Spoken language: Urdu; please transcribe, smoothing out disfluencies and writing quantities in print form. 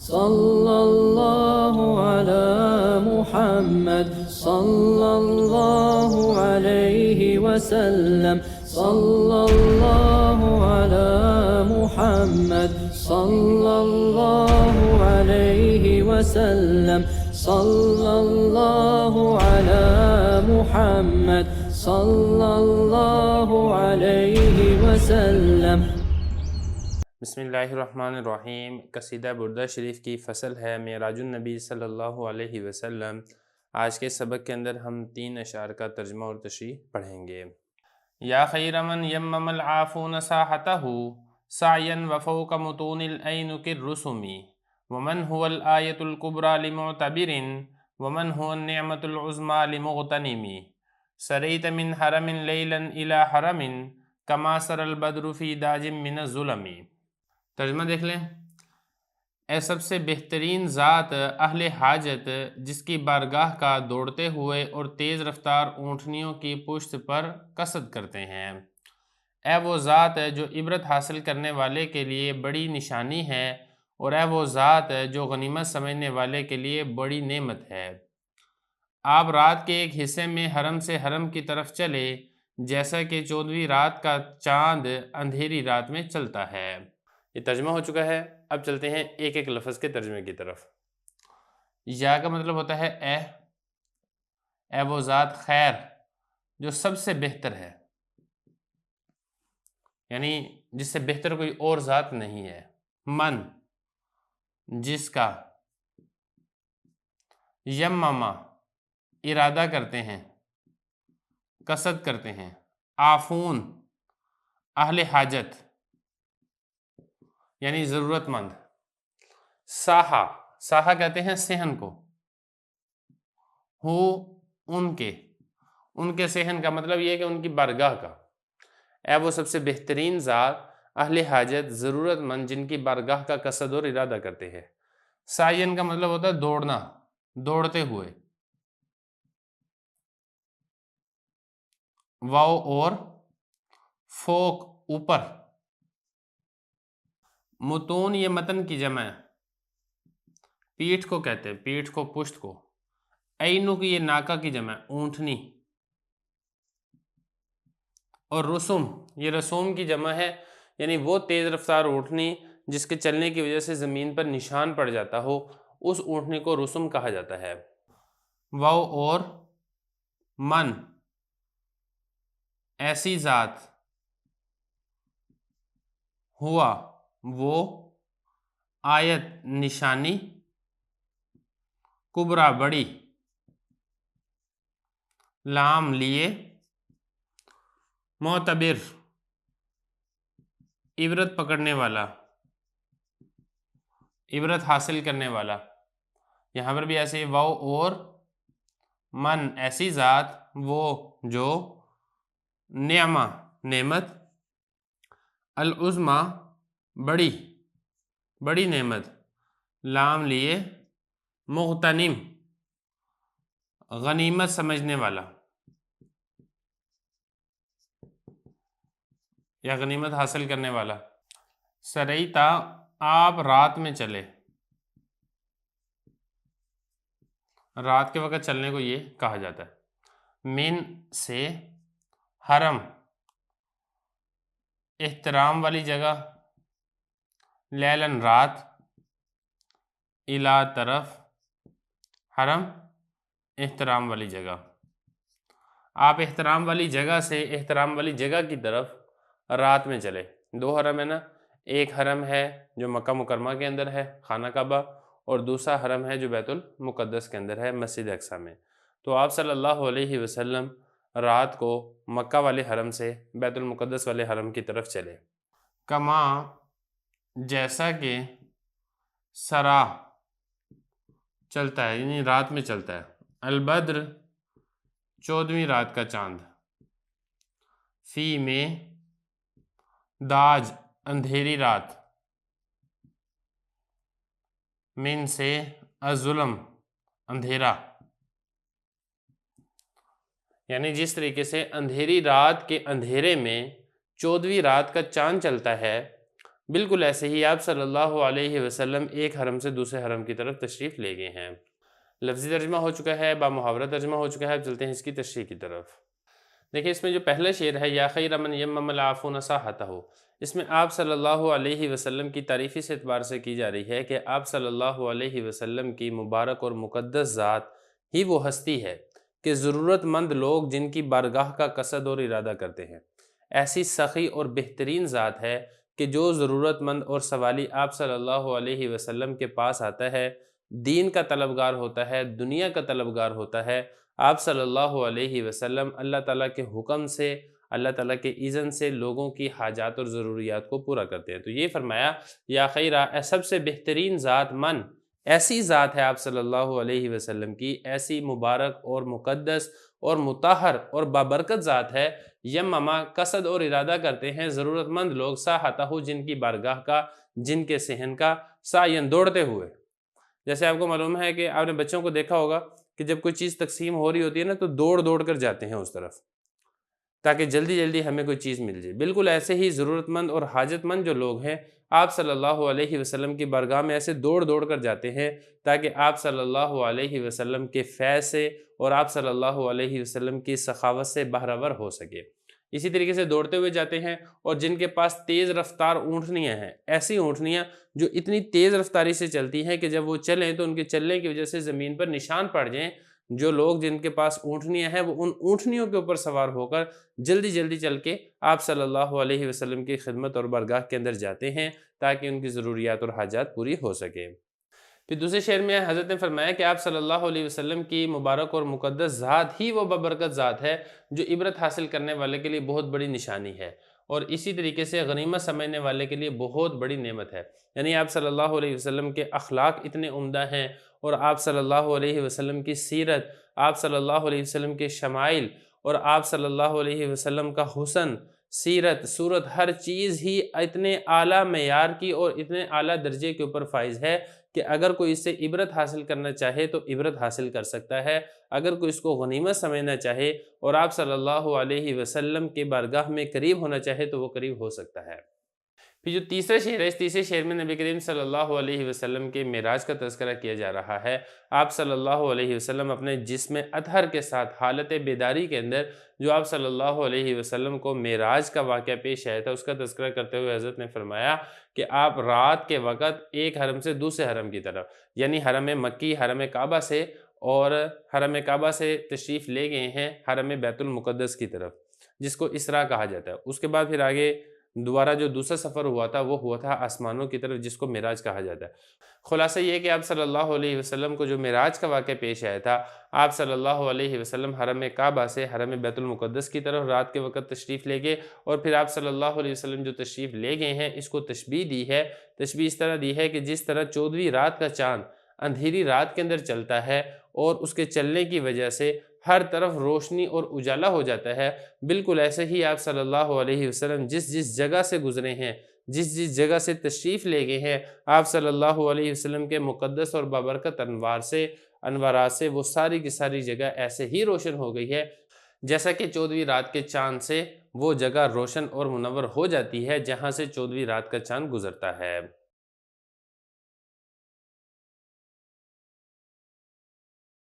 صلى الله على محمد صلى الله عليه وسلم صلى الله على محمد صلى الله عليه وسلم صلى الله على محمد صلى الله عليه وسلم۔ بسم اللہ الرحمن الرحیم۔ قصیدہ بردہ شریف کی فصل ہے معراج النبی صلی اللہ علیہ وسلم۔ آج کے سبق کے اندر ہم 3 اشعار کا ترجمہ اور تشریح پڑھیں گے۔ یا خیر من یمم العافون ساحتہ سعیا وفوق متون العینک الرسم ومن هو الآیۃ الکبریٰ لمعتبر ومن هو النعمۃ العظمیٰ لمغتنم سریت من حرم لیلا الی حرم کما سر البدر فی داج من الظلم۔ ترجمہ دیکھ لیں۔ اے سب سے بہترین ذات اہل حاجت جس کی بارگاہ کا دوڑتے ہوئے اور تیز رفتار اونٹنیوں کی پشت پر قصد کرتے ہیں، اے وہ ذات جو عبرت حاصل کرنے والے کے لیے بڑی نشانی ہے، اور اے وہ ذات جو غنیمت سمجھنے والے کے لیے بڑی نعمت ہے۔ آپ رات کے ایک حصے میں حرم سے حرم کی طرف چلے جیسا کہ 14ویں رات کا چاند اندھیری رات میں چلتا ہے۔ یہ ترجمہ ہو چکا ہے۔ اب چلتے ہیں ایک ایک لفظ کے ترجمے کی طرف۔ یا کا مطلب ہوتا ہے اے وہ ذات خیر جو سب سے بہتر ہے، یعنی جس سے بہتر کوئی اور ذات نہیں ہے۔ من جس کا، یمما ارادہ کرتے ہیں، قصد کرتے ہیں، عافون اہل حاجت یعنی ضرورت مند، ساحہ کہتے ہیں صحن کو، ہو ان کے صحن کا مطلب یہ ہے کہ ان کی بارگاہ کا۔ اے وہ سب سے بہترین ذات اہل حاجت ضرورت مند جن کی بارگاہ کا قصد اور ارادہ کرتے ہیں۔ سائین کا مطلب ہوتا ہے دوڑنا، دوڑتے ہوئے۔ واو اور فوق اوپر۔ متون یہ متن کی جمع ہے، پیٹھ کو کہتے ہیں، پیٹھ کو، پشت کو۔ عینو کی یہ ناکہ کی جمع ہے، اونٹنی۔ اور رسوم یہ رسوم کی جمع ہے، یعنی وہ تیز رفتار اونٹنی جس کے چلنے کی وجہ سے زمین پر نشان پڑ جاتا ہو، اس اونٹنی کو رسوم کہا جاتا ہے۔ واو اور من ایسی ذات، ہوا وہ، آیت نشانی، کبریٰ بڑی، لام لیے، معتبر عبرت پکڑنے والا، عبرت حاصل کرنے والا۔ یہاں پر بھی ایسے واو اور من ایسی ذات وہ جو، نعمہ نعمت، العظمیٰ بڑی نعمت، لام لیے، مغتنم غنیمت سمجھنے والا یا غنیمت حاصل کرنے والا۔ سریتا آپ رات میں چلے، رات کے وقت چلنے کو یہ کہا جاتا ہے۔ من سے، حرم احترام والی جگہ، لیلن رات، الا طرف، حرم احترام والی جگہ۔ آپ احترام والی جگہ سے احترام والی جگہ کی طرف رات میں چلے۔ 2 حرم ہے نا، ایک حرم ہے جو مکہ مکرمہ کے اندر ہے، خانہ کعبہ، اور دوسرا حرم ہے جو بیت المقدس کے اندر ہے، مسجد اقصی میں۔ تو آپ صلی اللہ علیہ وسلم رات کو مکہ والے حرم سے بیت المقدس والے حرم کی طرف چلے۔ کما جیسا کہ، سرا چلتا ہے، یعنی رات میں چلتا ہے، البدر 14ویں رات کا چاند، فی میں، داج اندھیری رات، من سے، الظلم اندھیرا، یعنی جس طریقے سے اندھیری رات کے اندھیرے میں 14ویں رات کا چاند چلتا ہے، بالکل ایسے ہی آپ صلی اللہ علیہ وسلم ایک حرم سے دوسرے حرم کی طرف تشریف لے گئے ہیں۔ لفظی ترجمہ ہو چکا ہے، با محاورہ ترجمہ ہو چکا ہے، اب چلتے ہیں اس کی تشریح کی طرف۔ دیکھیں اس میں جو پہلا شعر ہے، یا خیر من یمم العافون ساحتہ، اس میں آپ صلی اللہ علیہ وسلم کی تعریف اس اعتبار سے کی جا رہی ہے کہ آپ صلی اللہ علیہ وسلم کی مبارک اور مقدس ذات ہی وہ ہستی ہے کہ ضرورت مند لوگ جن کی بارگاہ کا قصد اور ارادہ کرتے ہیں، ایسی سخی اور بہترین ذات ہے کہ جو ضرورت مند اور سوالی آپ صلی اللہ علیہ وسلم کے پاس آتا ہے، دین کا طلبگار ہوتا ہے، دنیا کا طلبگار ہوتا ہے، آپ صلی اللہ علیہ وسلم اللہ تعالیٰ کے حکم سے، اللہ تعالیٰ کے اذن سے لوگوں کی حاجات اور ضروریات کو پورا کرتے ہیں۔ تو یہ فرمایا یا خیرہ، سب سے بہترین ذات من، ایسی ذات ہے آپ صلی اللہ علیہ وسلم کی، ایسی مبارک اور مقدس اور مطہر اور بابرکت ذات ہے، یمما قصد اور ارادہ کرتے ہیں ضرورت مند لوگ، ساحتہ جن کی بارگاہ کا، جن کے صحن کا، سعین دوڑتے ہوئے۔ جیسے آپ کو معلوم ہے کہ آپ نے بچوں کو دیکھا ہوگا کہ جب کوئی چیز تقسیم ہو رہی ہوتی ہے نا تو دوڑ دوڑ کر جاتے ہیں اس طرف تاکہ جلدی جلدی ہمیں کوئی چیز مل جائے۔ بالکل ایسے ہی ضرورت مند اور حاجت مند جو لوگ ہیں، آپ صلی اللہ علیہ وسلم کی بارگاہ میں ایسے دوڑ دوڑ کر جاتے ہیں تاکہ آپ صلی اللہ علیہ وسلم کے فیض سے اور آپ صلی اللہ علیہ وسلم کی سخاوت سے بہرہ ہو سکے۔ اسی طریقے سے دوڑتے ہوئے جاتے ہیں، اور جن کے پاس تیز رفتار اونٹنیاں ہیں، ایسی اونٹنیاں جو اتنی تیز رفتاری سے چلتی ہیں کہ جب وہ چلیں تو ان کے چلنے کی وجہ سے زمین پر نشان پڑ جائیں، جو لوگ جن کے پاس اونٹنیاں ہیں وہ ان اونٹنیوں کے اوپر سوار ہو کر جلدی جلدی چل کے آپ صلی اللہ علیہ وسلم کی خدمت اور بارگاہ کے اندر جاتے ہیں تاکہ ان کی ضروریات اور حاجات پوری ہو سکے۔ پھر دوسرے شعر میں حضرت نے فرمایا کہ آپ صلی اللہ علیہ وسلم کی مبارک اور مقدس ذات ہی وہ بابرکت ذات ہے جو عبرت حاصل کرنے والے کے لیے بہت بڑی نشانی ہے، اور اسی طریقے سے غنیمت سمجھنے والے کے لیے بہت بڑی نعمت ہے۔ یعنی آپ صلی اللہ علیہ وسلم کے اخلاق اتنے عمدہ ہیں، اور آپ صلی اللہ علیہ وسلم کی سیرت، آپ صلی اللہ علیہ وسلم کے شمائل، اور آپ صلی اللہ علیہ وسلم کا حسن، سیرت، صورت، ہر چیز ہی اتنے اعلیٰ معیار کی اور اتنے اعلیٰ درجے کے اوپر فائز ہے کہ اگر کوئی اس سے عبرت حاصل کرنا چاہے تو عبرت حاصل کر سکتا ہے، اگر کوئی اس کو غنیمت سمجھنا چاہے اور آپ صلی اللہ علیہ وسلم کے بارگاہ میں قریب ہونا چاہے تو وہ قریب ہو سکتا ہے۔ پھر جو تیسرا شعر ہے، اس تیسرے شعر میں نبی کریم صلی اللہ علیہ وسلم کے معراج کا تذکرہ کیا جا رہا ہے۔ آپ صلی اللہ علیہ وسلم اپنے جسم اطہر کے ساتھ حالت بیداری کے اندر جو آپ صلی اللہ علیہ وسلم کو معراج کا واقعہ پیش آیا تھا، اس کا تذکرہ کرتے ہوئے حضرت نے فرمایا کہ آپ رات کے وقت ایک حرم سے دوسرے حرم کی طرف، یعنی حرم مکی، حرم کعبہ سے، اور حرم کعبہ سے تشریف لے گئے ہیں حرم بیت المقدس کی طرف، جس کو اسراء کہا جاتا ہے۔ اس کے بعد پھر آگے دوبارہ جو دوسرا سفر ہوا تھا وہ ہوا تھا آسمانوں کی طرف، جس کو معراج کہا جاتا ہے۔ خلاصہ یہ کہ آپ صلی اللہ علیہ وسلم کو جو معراج کا واقعہ پیش آیا تھا، آپ صلی اللہ علیہ وسلم حرم کعبہ سے حرم بیت المقدس کی طرف رات کے وقت تشریف لے گئے، اور پھر آپ صلی اللہ علیہ وسلم جو تشریف لے گئے ہیں اس کو تشبیہ دی ہے، تشبیہ اس طرح دی ہے کہ جس طرح 14ویں رات کا چاند اندھیری رات کے اندر چلتا ہے اور اس کے چلنے کی وجہ سے ہر طرف روشنی اور اجالا ہو جاتا ہے، بالکل ایسے ہی آپ صلی اللہ علیہ وسلم جس جس جگہ سے گزرے ہیں، جس جس جگہ سے تشریف لے گئے ہیں، آپ صلی اللہ علیہ وسلم کے مقدس اور بابرکت انوارات سے وہ ساری کی ساری جگہ ایسے ہی روشن ہو گئی ہے جیسا کہ 14ویں رات کے چاند سے وہ جگہ روشن اور منور ہو جاتی ہے جہاں سے 14ویں رات کا چاند گزرتا ہے۔